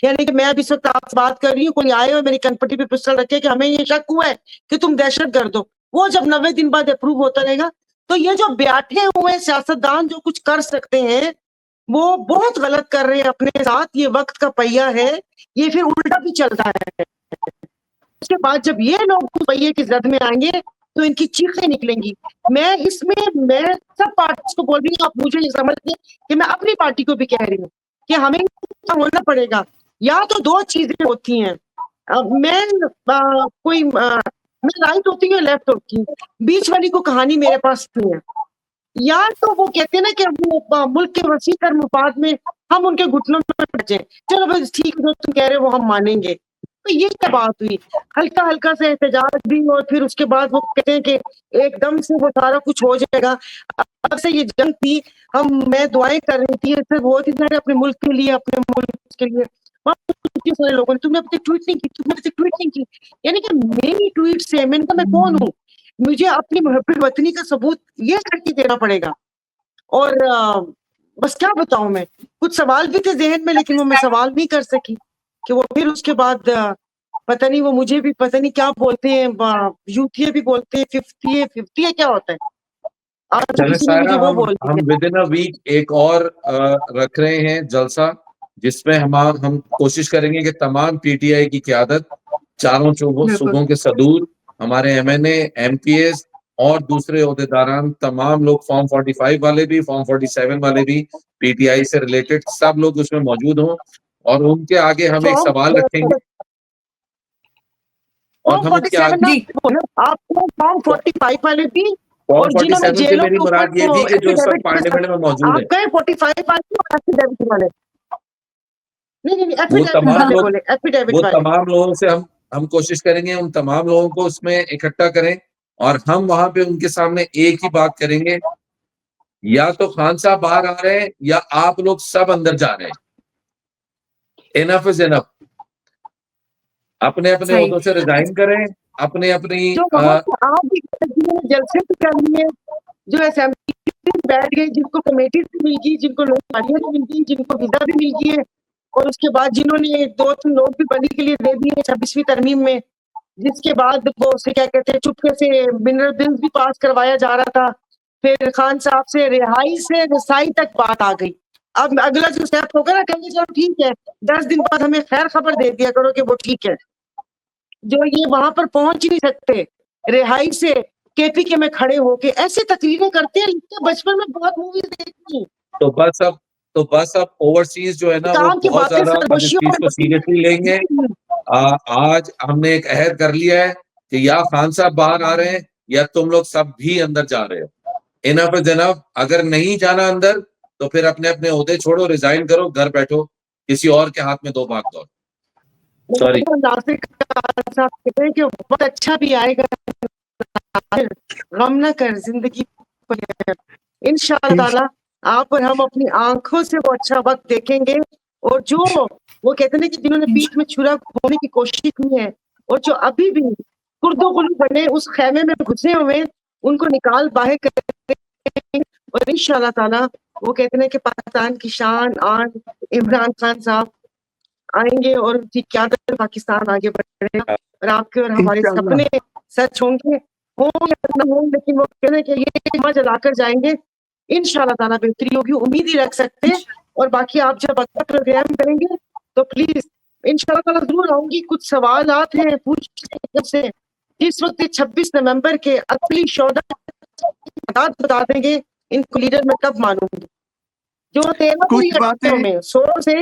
H: यानी कि मैं अभी इस वक्त आपसे बात कर रही हूँ, कोई आए और मेरी कनपट्टी पे पिस्टल रखे कि हमें ये शक हुआ है कि तुम दहशतगर्द हो, वो जब 90 दिन बाद अप्रूव होता रहेगा। तो ये जो बैठे हुए सियासतदान जो कुछ कर सकते हैं वो बहुत गलत कर रहे हैं अपने साथ। ये वक्त का पहिया है, ये फिर उल्टा भी चलता है। उसके बाद जब ये लोग पहिए की जद में आएंगे तो इनकी चीखें निकलेंगी। मैं मैं सब पार्टी को बोल रही हूँ, आप मुझे ये समझ लें कि मैं अपनी पार्टी को भी कह रही हूँ कि हमें होना पड़ेगा। या तो दो चीजें होती हैं, मैं राइट होती हूँ लेफ्ट होती हूँ, बीच वाली को कहानी मेरे पास नहीं है। या तो वो कहते हैं ना कि वो मुल्क के वसी कर मुफाद में हम उनके घुटनों में बचे, चलो बस ठीक है जो तुम कह रहे हो वो हम मानेंगे। तो ये क्या बात हुई, हल्का हल्का से एहतजाज भी और फिर उसके बाद वो कहते हैं कि एकदम से वो सारा कुछ हो जाएगा। अब से ये जंग थी, मैं दुआएं कर रही थी, इससे बहुत ही सारे अपने मुल्क के लिए, अपने मुल्क के लिए। सारे लोगों ने तुमने अब तक ट्वीट नहीं की, तुमने अब तक ट्वीट नहीं की, यानी कि मेरी ट्वीट से मैंने कहा मैं कौन हूँ, मुझे अपनी मुहब्बत वतनी का सबूत ये करके देना पड़ेगा। और बस क्या बताऊं, मैं कुछ सवाल भी थे जहन में लेकिन वो मैं सवाल नहीं कर सकी कि वो फिर उसके बाद पता नहीं, वो मुझे भी पता नहीं क्या बोलते हैं, यूथिया भी बोलते हैं, 50 है क्या होता है, आज
A: चले
H: किसी ने मुझे
A: सायरा,
H: वो बोल
A: हम
H: दिया।
A: विद इन अ वीक एक और रख रहे हैं जलसा, जिसमें हम कोशिश करेंगे कि तमाम पीटीआई की क़यादत, चारों सूबों के सदूर, हमारे एमएनए, एमपीएस और दूसरे ओहदेदारान, तमाम लोग, फॉर्म 45 वाले भी, फॉर्म 47 वाले भी, पीटीआई से रिलेटेड सब लोग उसमें मौजूद हों और उनके आगे हम एक सवाल रखेंगे और हम उनके आगे
H: आपको फॉर्म 45 वाले भी
A: फॉर्म
H: और जिन्होंने
A: 47 से
H: जेलों
A: मेरी
H: के ऊपर
A: मुराद ये थी कि जो सब पार्लियामेंट में मौजूद
H: आप
A: है,
H: गए 45 वाले और एफिडेविट वाले, नहीं
A: वो
H: एफिडेविट
A: तमाम
H: वाले
A: लोग,
H: बोले, एफिडेविट
A: वो
H: वाले।
A: तमाम लोगों से हम कोशिश करेंगे उन तमाम लोगों को उसमें इकट्ठा करें और हम वहां पे उनके सामने एक ही बात करेंगे, या तो खान साहब बाहर आ रहे हैं या आप लोग सब अंदर जा रहे हैं। Enough is enough. अपने अपने
F: सही।
A: ओहदों से रिजाइन करें, अपने अपनी
H: जो वहां पे आप भी जलसे भी कर लिए, जो असेंबली में बैठ गए, जिनको कमेटी भी मिल गई, जिनको नौकरियां भी मिल गई, जिनको वीजा भी मिल गई है, और उसके बाद जिन्होंने 2-3 नोट भी बनी के लिए दे दिए 26वीं तरमीम में, जिसके बाद वो उसे क्या कहते हैं चुपके से मिनरल बिल्स भी पास करवाया जा रहा था। फिर खान साहब से रिहाई से रसाई तक बात आ गई। अब अगला जो स्टेप होगा ना, कहेंगे चलो ठीक है 10 दिन बाद हमें खैर खबर दे दिया करो कि वो ठीक है। जो ये वहां पर पहुंच ही नहीं सकते, रिहाई से केपी के में खड़े होके ऐसे तकरीरें करते हैं, बचपन में बहुत मूवीज देखी।
A: तो बस अब ओवरसीज जो है ना वो
H: काम की
A: बहुत
H: बातें
A: ज्यादा अब इस चीज को सीरियसली लेंगे। आज हमने एक अहद कर लिया है कि या खान साहब बाहर आ रहे हैं या तुम लोग सब भी अंदर जा रहे हो। Enough is enough. अगर नहीं जाना अंदर तो फिर अपने अपने ओहदे छोड़ो, रिजाइन करो, घर बैठो, किसी और के हाथ में दो भाग दौड़। सॉरी,
H: कहते हैं कि बहुत अच्छा भी आएगा, गम न कर जिंदगी, इंशाअल्लाह आप और हम अपनी आंखों से वो अच्छा वक्त देखेंगे। और जो वो कहते हैं कि जिन्होंने पीठ में छुरा घोने की कोशिश की है और जो अभी भी कुर्दो गुलू बने उस खेमे में घुसे हुए, उनको निकाल बाहर करेंगे। और इंशाअल्लाह ताला वो कहते हैं कि पाकिस्तान की शान आन इमरान खान साहब आएंगे और उनकी क़यादत पाकिस्तान आगे बढ़ेगा और आपके और हमारे सपने सच होंगे, हो या न हो, लेकिन वो कहते हैं कि ये मज लाकर जाएंगे। इंशाअल्लाह ताला बेहतरी होगी, उम्मीद ही रख सकते हैं। और बाकी आप जब अगला प्रोग्राम करेंगे तो प्लीज इंशाअल्लाह ताला जरूर आऊंगी। कुछ सवाल हैं पूछने से, इस वक्त 26 नवंबर के असली शोधा बता देंगे, इनको लीडर में कब मानूंगी। जो 13
C: कुछ बातें
H: में 100 से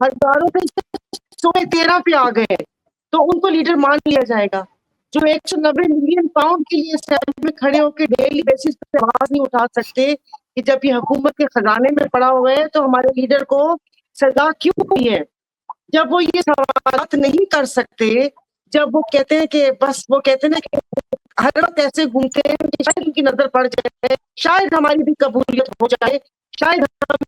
H: हजारों से 113 पे आ गए, तो उनको लीडर मान लिया जाएगा। जो 190 मिलियन पाउंड के लिए असेंबली में खड़े होकर डेली बेसिस पे आवाज नहीं उठा सकते कि जब ये हुकूमत के खजाने में पड़ा हुआ है तो हमारे लीडर को सजा क्यों हुई है। जब वो ये सवाल नहीं कर सकते, जब वो कहते हैं कि बस वो कहते हैं ना कि हर वक्त ऐसे घूमते हैं कि शायद उनकी नजर पड़ जाए, शायद हमारी भी कबूलियत हो जाए, शायद हम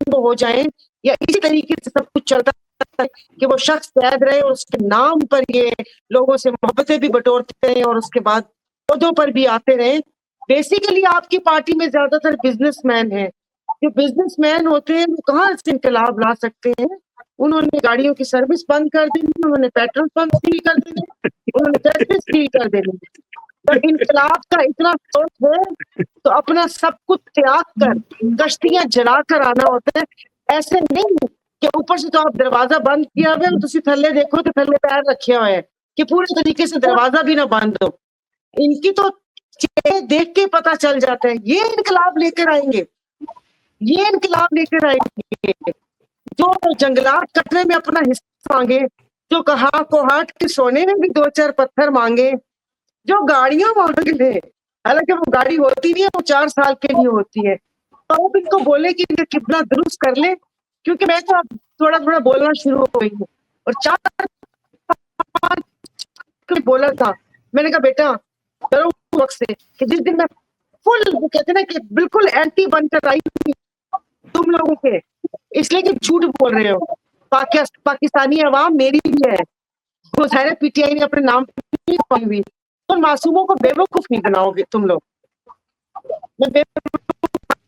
H: वो हो जाए, या इसी तरीके से सब कुछ चलता है कि वो शख्स कैद रहे और उसके नाम पर ये लोगों से मोहब्बतें भी बटोरते रहे और उसके बाद पौधों पर भी आते रहे। बेसिकली आपकी पार्टी में ज्यादातर बिजनेसमैन हैं। जो बिजनेसमैन होते हैं वो कहाँ से इनकलाब ला सकते हैं। उन्होंने गाड़ियों की सर्विस बंद कर देनी, उन्होंने पेट्रोल पंप सील कर देने, उन्होंने टैक्सेस सील कर देने। तो इनकलाब का इतना शौक है तो अपना सब कुछ त्याग कर कश्तियां जला कर आना होता है। ऐसे नहीं कि ऊपर से तो आप दरवाजा बंद किया हुआ है, तुसी थल्ले देखो तो थल्ले पैर रखे हुए हैं कि पूरे तरीके से दरवाजा भी ना बंद हो। इनकी तो चेहरे देख के पता चल जाता है ये इनकलाब लेकर आएंगे, ये इनकलाब लेकर आएंगे। जो जंगलात कटने में अपना हिस्सा मांगे, जो कहा कोहाट के सोने में भी 2-4 पत्थर मांगे, जो गाड़ियां मांग ले, हालांकि वो गाड़ी होती नहीं है, वो 4 साल के लिए होती है। तो अब इनको बोले कि ये कितना दुरुस्त कर ले, क्योंकि मैं तो अब थोड़ा थोड़ा बोलना शुरू हो गई हूँ। और 4-5 बोला था, मैंने कहा बेटा करो वक्त से कि जिस दिन मैं फुल वो कहते ना कि बिल्कुल एंटी बनकर आई थी तुम लोगों के, इसलिए कि झूठ बोल रहे हो। पाकिस्तानी अवाम मेरी भी है, वो सारे पीटीआई ने अपने नाम पे पाई हुई। तो मासूमों को बेवकूफ नहीं बनाओगे तुम लोग।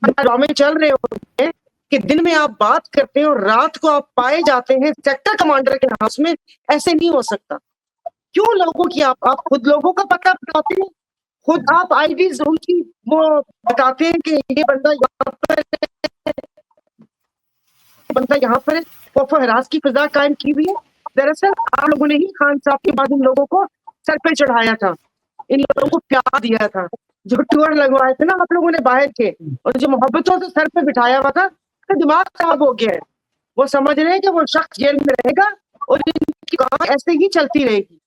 H: ड्रामे चल रहे होते हैं कि दिन में आप बात करते हैं और रात को आप पाए जाते हैं सेक्टर कमांडर के हाउस में। ऐसे नहीं हो सकता। क्यों लोगों की आप खुद लोगों का पता बताते हैं, खुद आप आईडीज उनकी वो बताते हैं कि ये बंदा यहाँ पर है, बंदा यहाँ पर है, खौफ हरास की फिजा कायम की हुई है। दरअसल आप लोगों ने ही खान साहब के बाद इन लोगों को सर पे चढ़ाया था, इन लोगों को प्यार दिया था, जो टूर लगवाए थे ना आप लोगों ने बाहर के, और जो मोहब्बतों से सर पे बिठाया हुआ था, तो दिमाग खराब हो गया है। वो समझ रहे हैं कि वो शख्स जेल में रहेगा और इनकी कहानी ऐसे ही चलती रहेगी।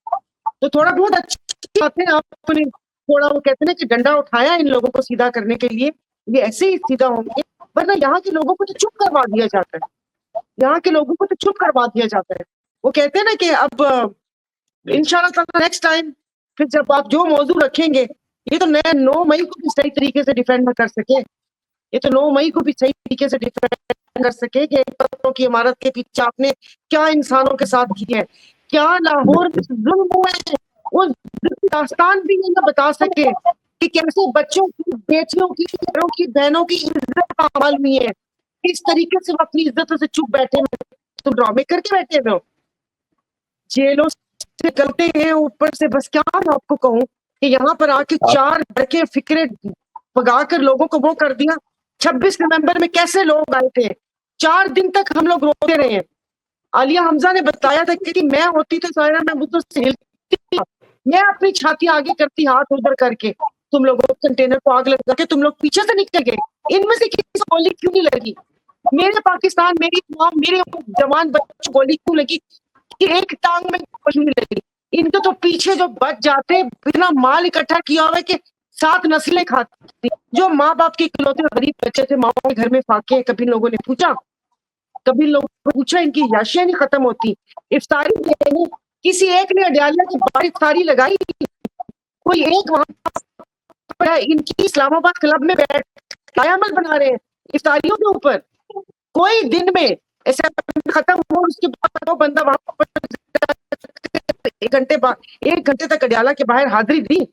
H: तो थोड़ा बहुत अच्छी बात है आपने थोड़ा वो कहते हैं ना कि डंडा उठाया इन लोगों को सीधा करने के लिए, ये ऐसे ही सीधा होंगे। वरना यहाँ के लोगों को तो चुप करवा दिया जाता है, यहाँ के लोगों को तो चुप करवा दिया जाता है। वो कहते हैं ना कि अब इंशाल्लाह नेक्स्ट टाइम फिर जब आप जो मौजू रखेंगे, ये तो 9 मई को भी सही तरीके से डिफेंड न कर सके, ये तो 9 मई को भी सही तरीके से डिफेंड कर सके कि पत्थरों की इमारत के पीछे आपने क्या इंसानों के साथ किया है, क्या लाहौर में जुल्म हुआ है, वो दास्तान भी नहीं बता सके कि कैसे बच्चों की, बेटियों की, घरों की, बहनों की इज्जत का अमल हुई है। इस तरीके से वो अपनी इज्जत से चुप बैठे हुए, तुम ड्रामे करके बैठे हुए हो। जेलों से करते हैं ऊपर से, बस क्या मैं आपको कहूँ कि यहाँ पर आके 4 लड़के फिक्रे भगा कर लोगों को वो कर दिया। 26 नवंबर में कैसे लोग आए थे, 4 दिन तक हम लोग रोते रहे। आलिया हमजा ने बताया था कि मैं होती तो सारा मैं मुझसे से हिलती, मैं अपनी छाती आगे करती हाथ उधर करके, तुम लोगों कंटेनर को आग लगा के तुम लोग पीछे से निकल गए। इनमें से किसी को गोली क्यों नहीं लगी? मेरे पाकिस्तान, मेरी मां, मेरे जवान बच्चों को गोली क्यों लगी कि एक टांग में गोली नहीं लगी? इनके तो पीछे जो बच जाते, इतना माल इकट्ठा किया हुआ है कि 7 नस्लें खाती। जो माँ बाप के इकलौते गरीब बच्चे थे, माओ के घर में फाके, कभी लोगों ने पूछा, कभी लोगों ने पूछा इनकी याशियां नहीं खत्म होती। इफ्तारी देने किसी एक ने अडियाला की बाहर इफ्तारी लगाई, कोई एक वहां इनकी इस्लामाबाद क्लब में बैठ अमल बना रहे हैं इफ्तारियों के ऊपर। कोई दिन में ऐसा खत्म हो उसके बाद वो बंदा वहां पर 1 घंटे तक अडियाला के बाहर हाजिरी दी।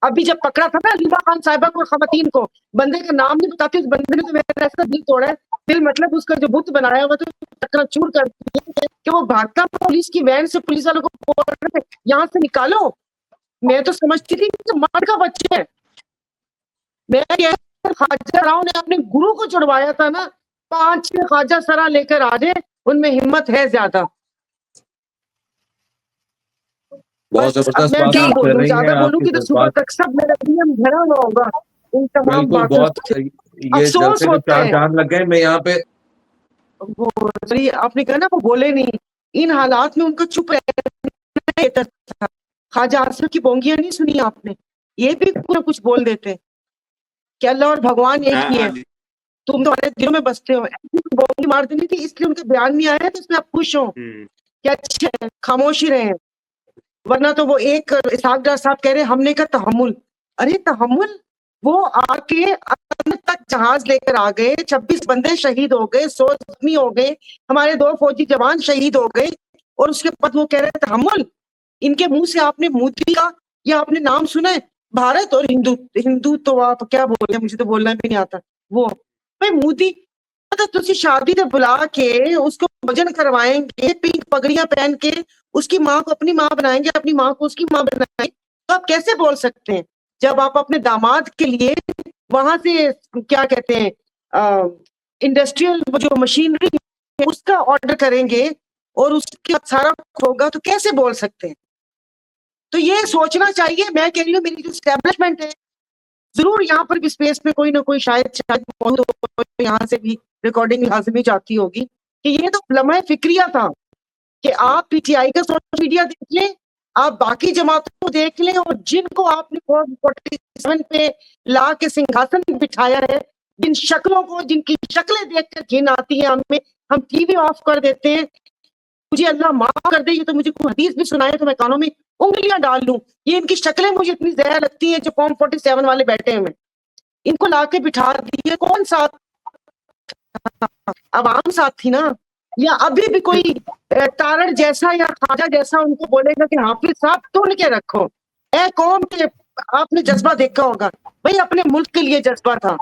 H: अभी जब पकड़ा था ना अलीमा खान साहिबा को, खवातीन को, बंदे का नाम नहीं बताती, उस बंदे ने तो मेरा ऐसा दिल तोड़ा है, दिल मतलब उसका जो बुत बनाया हुआ तो चकनाचूर कर दिया कि वो भागता पुलिस की वैन से, पुलिस वालों को बोल रहे थे यहाँ से निकालो। मैं तो समझती थी कि मार का बच्चे है। मैं ख्वाजा राव ने अपने गुरु को चढ़वाया था ना, 5-6 ख्वाजा सरा लेकर आ जाए, उनमें हिम्मत है ज्यादा।
A: बहुत जबरदस्त
H: मैं
A: बात
H: क्या
A: आप कर
H: बोलूं,
A: रही हैं।
H: ज्यादा बोलूंगी तो सुबह तक सब मेरा डीएम भरा हुआ होगा इन तमाम
A: बिल्कुल,
H: बातों
A: बहुत
H: से।
A: ये
H: अफसोस
A: जलसे के
H: होता
A: 4
H: है,
A: चांद लग गए। मैं यहाँ पे
H: वो सही आपने कहा ना, वो बोले नहीं। इन हालात में उनको चुप रहना बेहतर था। ख्वाजा आसिफ की बोंगियां नहीं सुनी आपने? ये भी पूरा कुछ बोल देते हैं कि अल्लाह और भगवान एक ही है, तुम तो हमारे दिलों में बसते हो। ऐसी बोंगी मार देनी थी, इसलिए उनका बयान नहीं आया तो इसमें आप खुश हो कि अच्छा है, खामोशी रहे। वरना तो वो एक इसहाक डार साहब कह रहे हमने का तहम्मुल, अरे तहम्मुल, वो आके अंत तक जहाज लेकर आ गए, 26 बंदे शहीद हो गए, 100 जख्मी हो गए, हमारे 2 फौजी जवान शहीद हो गए, और उसके बाद वो कह रहे तहम्मुल। इनके मुंह से आपने मोदी का या आपने नाम सुना है? भारत और हिंदू, हिंदू तो आप क्या बोल रहे हैं, मुझे तो बोलना भी नहीं आता। वो भाई मोदी तो तुझे शादी में बुला के उसको भोजन करवाएंगे, पिंक पगड़ियां पहन के उसकी माँ को अपनी माँ बनाएंगे, अपनी माँ को उसकी माँ बनाएंगे, तो आप कैसे बोल सकते हैं जब आप अपने दामाद के लिए वहां से क्या कहते हैं इंडस्ट्रियल जो मशीनरी है उसका ऑर्डर करेंगे और उसके बाद सारा होगा, तो कैसे बोल सकते हैं? तो ये सोचना चाहिए। मैं कह रही हूँ मेरी जो एस्टेब्लिशमेंट है, जरूर यहाँ पर भी स्पेस में कोई ना कोई शायद यहाँ से भी रिकॉर्डिंग लाजमी जाती होगी कि ये तो लम्हा फिक्रिया था कि आप पीटीआई का सोशल मीडिया देख लें, आप बाकी जमातों को देख लें, और जिनको आपने 47 पे ला के सिंहासन बिठाया है, जिन शक्लों को, जिनकी शक्लें देखकर घिन आती है हमें, हम टीवी ऑफ कर देते हैं। मुझे अल्लाह माफ कर दे, ये तो मुझे कोई हदीस भी सुनाए तो मैं कानों में उंगलियां डाल लूं। ये इनकी शक्लें मुझे इतनी जहर लगती है जो फॉर्म 47 वाले बैठे हुए, इनको लाके बिठा दिए। कौन साथ? अवाम साथ थी ना? या अभी भी कोई तारड़ जैसा या ख्वाजा जैसा उनको बोलेगा कि हाफिज साहब तुन के रखो? ए कौम के, आपने जज्बा देखा होगा भाई, अपने मुल्क के लिए जज्बा था।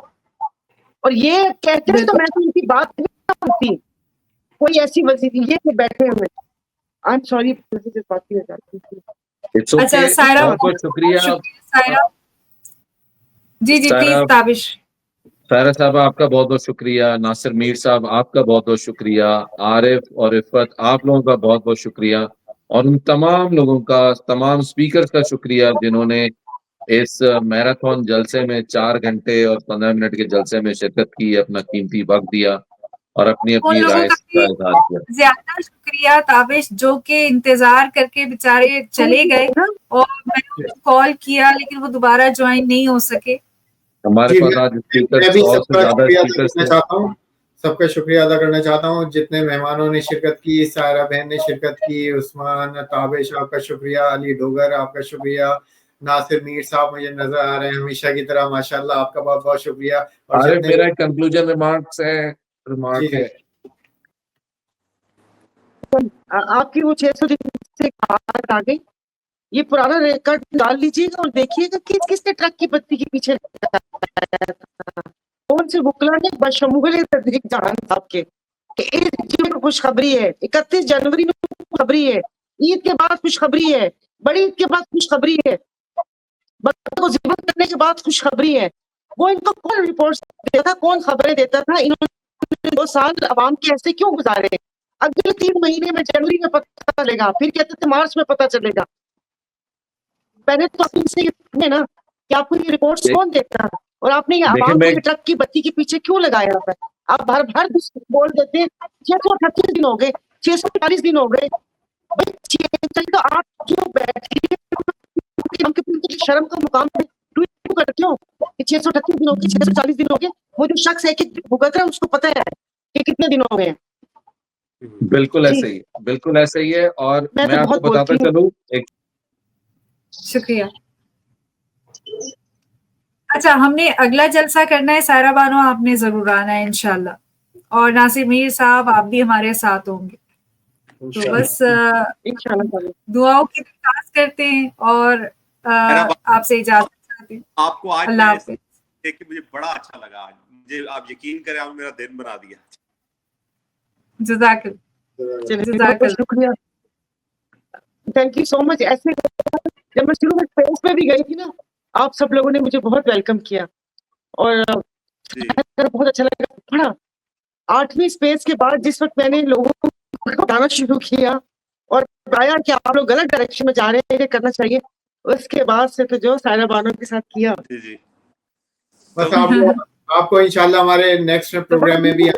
H: और ये कहते हैं तो मैं तो उनकी बात नहीं सुनती, कोई ऐसी वजीर ये बैठे हुए। आई एम सॉरी, बात हो जाती है।
A: It's okay.
F: अच्छा सायरा,
A: बहुत बहुत शुक्रिया
F: सायरा जी जी प्लीज ताबिश।
A: सायरा साहब आपका बहुत बहुत शुक्रिया, नासिर मीर साहब आपका बहुत बहुत शुक्रिया, आरिफ और इफ़त आप लोगों का बहुत बहुत शुक्रिया, और उन तमाम लोगों का, तमाम स्पीकर्स का शुक्रिया जिन्होंने इस मैराथन जलसे में 4 घंटे और 15 मिनट के जलसे में शिरकत की, अपना कीमती वक्त दिया और अपनी
F: उन
A: अपनी
F: लोगों
A: राय
F: का
A: का इजहार किया।
F: ज्यादा शुक्रिया ताबिश, जो कि इंतजार करके बेचारे चले गए और मैंने कॉल किया लेकिन वो दोबारा ज्वाइन नहीं हो सके।
A: हमारे पास आज स्पीकर
E: मैं भी
A: 100 से
E: सबका
A: ज्यादा
E: शुक्रिया अदा
A: स्पीकर्स
E: करना
A: थे।
E: चाहता हूँ, सबका शुक्रिया अदा करना चाहता हूँ जितने मेहमानों ने शिरकत की। सायरा बहन ने शिरकत की, उस्मान, ताबिश आपका शुक्रिया, अली डोगर आपका शुक्रिया, नासिर मीर साहब मुझे नजर आ रहे हैं हमेशा की तरह, माशाल्लाह आपका बहुत बहुत शुक्रिया। और
A: अरे
E: जितने
A: मेरा कंक्लूजन रिमार्क्स है, रिमार्क है
H: आपकी वो 600 से बात आ गई, ये पुराना रिकॉर्ड डाल लीजिएगा और देखिएगा किस किसने ट्रक की बत्ती के पीछे कौन से बुकला ने बशमूल जहान साहब के। खुशखबरी है, 31 जनवरी में खुशखबरी है, ईद के बाद खुशखबरी है, बड़ी ईद के बाद खुशखबरी है, बच्चों को जीवन करने के बाद खुशखबरी है। वो इनको कौन रिपोर्ट देता था, कौन खबरें देता था? इन्होंने 2 साल अवाम के ऐसे क्यों गुजारे? अगले 3 महीने में जनवरी में पता चलेगा, फिर कहते थे मार्च में पता चलेगा। पहले तो आपसे ना कि आपको ये रिपोर्ट्स कौन देता है और आपने ये आवाम को ट्रक की बत्ती के पीछे क्यों लगाया है? आप भर भर बोल देते हैं 638 दिन हो गए, 640 दिन हो गए, तो आप क्यों बैठे शर्म का मुकाम पे ट्वीट करते हो कि 638 दिन हो गए, 640 दिन हो गए? वो जो शख्स एक एक भुगत रहा है उसको पता है कि कितने दिन हो गए।
A: बिल्कुल ऐसे ही, बिल्कुल ऐसे ही है। और मैं आपको बताता चलूं एक,
F: शुक्रिया। अच्छा, हमने अगला जलसा करना है सायरा बानो, आपने जरूर आना है इंशाल्लाह, और नासिर मीर साहब आप भी हमारे साथ होंगे। तो बस दुआओं की दरखास्त करते हैं और आपसे इजाजत चाहते हैं।
I: आपको आज
F: अल्लाह हाफिज़।
I: देख के मुझे बड़ा अच्छा लगा, आज मुझे आप यकीन करें आप मेरा दिन बना दिया।
H: जज़ाकल्लाह, शुक्रिया, थैंक यू सो मच। ऐसे जब मैं शुरू में स्पेस पे भी गई थी ना, आप सब लोगों ने मुझे बहुत वेलकम किया और बहुत अच्छा लगा। बड़ा 8वीं स्पेस के बाद जिस वक्त मैंने लोगों को बताना शुरू किया और बताया कि आप लोग गलत डायरेक्शन में जा रहे हैं, ये करना चाहिए, उसके बाद से तो जो सायरा बानो के साथ किया,
I: जी
E: बस आपको इंशाल्लाह हमारे नेक्स्ट प्रोग्राम में भी